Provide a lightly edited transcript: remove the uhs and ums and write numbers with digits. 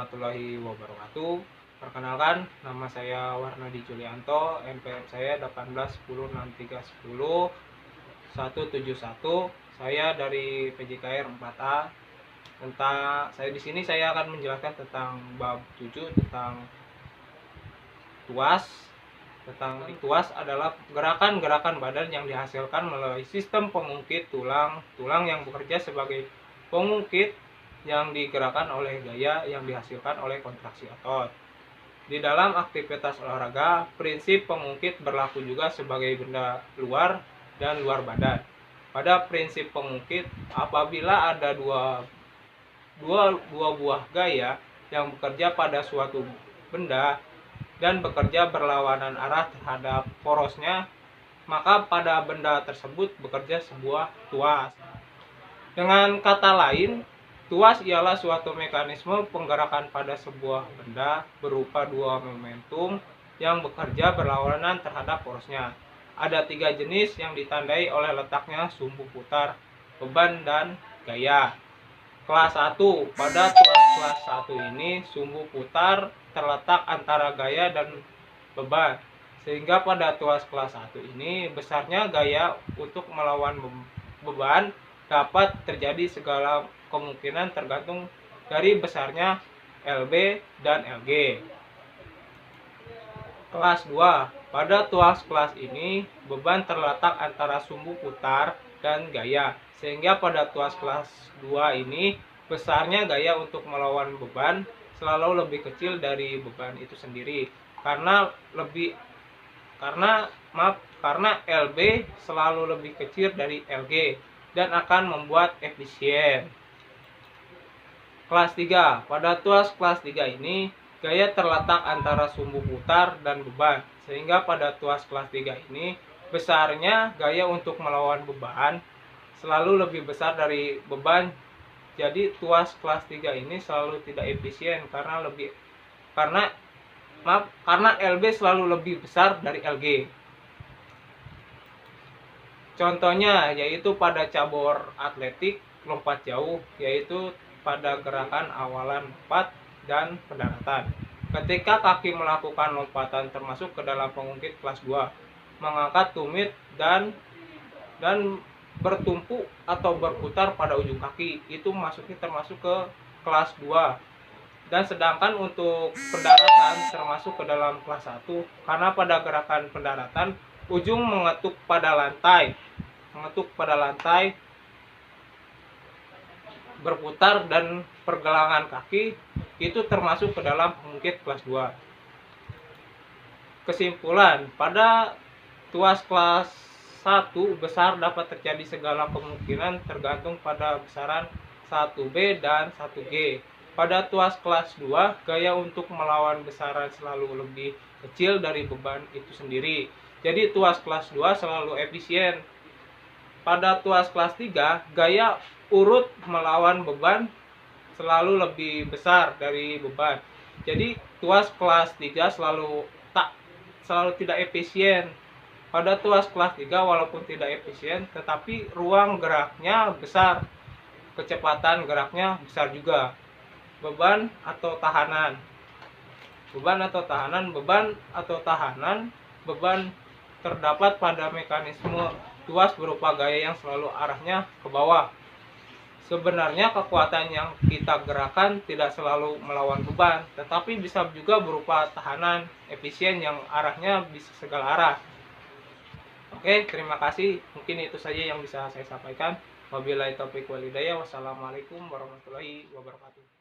warahmatullahi wabarakatuh. Perkenalkan, nama saya Warnadi Julianto, NPM saya 18106310 171. Saya dari PJKR 4A. Saya di sini saya akan menjelaskan tentang bab 7 tentang tuas. Tuas adalah gerakan-gerakan badan yang dihasilkan melalui sistem pengungkit tulang yang bekerja sebagai pengungkit yang digerakkan oleh gaya yang dihasilkan oleh kontraksi otot. Di dalam aktivitas olahraga, prinsip pengungkit berlaku juga sebagai benda luar dan luar badan. Pada prinsip pengungkit, apabila ada dua buah gaya yang bekerja pada suatu benda dan bekerja berlawanan arah terhadap porosnya, maka pada benda tersebut bekerja sebuah tuas. Dengan kata lain, tuas ialah suatu mekanisme penggerakan pada sebuah benda berupa dua momentum yang bekerja berlawanan terhadap porosnya. Ada 3 jenis yang ditandai oleh letaknya sumbu putar, beban, dan gaya. Kelas 1. Pada tuas kelas 1 ini, sumbu putar terletak antara gaya dan beban. Sehingga pada tuas kelas 1 ini, besarnya gaya untuk melawan beban dapat terjadi segala kemungkinan tergantung dari besarnya LB dan LG. Kelas 2. Pada tuas kelas ini, beban terletak antara sumbu putar dan gaya. Sehingga pada tuas kelas 2 ini, besarnya gaya untuk melawan beban selalu lebih kecil dari beban itu sendiri. Karena LB selalu lebih kecil dari LG dan akan membuat efisien. Kelas 3. Pada tuas kelas 3 ini, gaya terletak antara sumbu putar dan beban. Sehingga pada tuas kelas 3 ini, besarnya gaya untuk melawan beban selalu lebih besar dari beban. Jadi tuas kelas 3 ini selalu tidak efisien karena LB selalu lebih besar dari LG. Contohnya yaitu pada cabur atletik lompat jauh, yaitu pada gerakan awalan lompat dan pendaratan. Ketika kaki melakukan lompatan termasuk ke dalam pengungkit kelas 2, mengangkat tumit dan bertumpu atau berputar pada ujung kaki, itu termasuk ke kelas 2. Dan sedangkan untuk pendaratan termasuk ke dalam kelas 1, karena pada gerakan pendaratan ujung mengetuk pada lantai, berputar dan pergelangan kaki itu termasuk ke dalam pengungkit kelas 2. Kesimpulan, pada tuas kelas 1 besar dapat terjadi segala kemungkinan tergantung pada besaran 1B dan 1G. Pada tuas kelas 2, gaya untuk melawan besaran selalu lebih kecil dari beban itu sendiri. Jadi tuas kelas 2 selalu efisien. Pada tuas kelas 3, gaya urut melawan beban selalu lebih besar dari beban. Jadi tuas kelas 3 selalu tidak efisien. Pada tuas kelas 3 walaupun tidak efisien, tetapi ruang geraknya besar, kecepatan geraknya besar juga. Beban atau tahanan. Beban terdapat pada mekanisme tuas berupa gaya yang selalu arahnya ke bawah. Sebenarnya kekuatan yang kita gerakan tidak selalu melawan beban, tetapi bisa juga berupa tahanan efisien yang arahnya bisa segala arah. Oke, terima kasih. Mungkin itu saja yang bisa saya sampaikan. Wabillahi taufiq wal hidayah. Wassalamualaikum warahmatullahi wabarakatuh.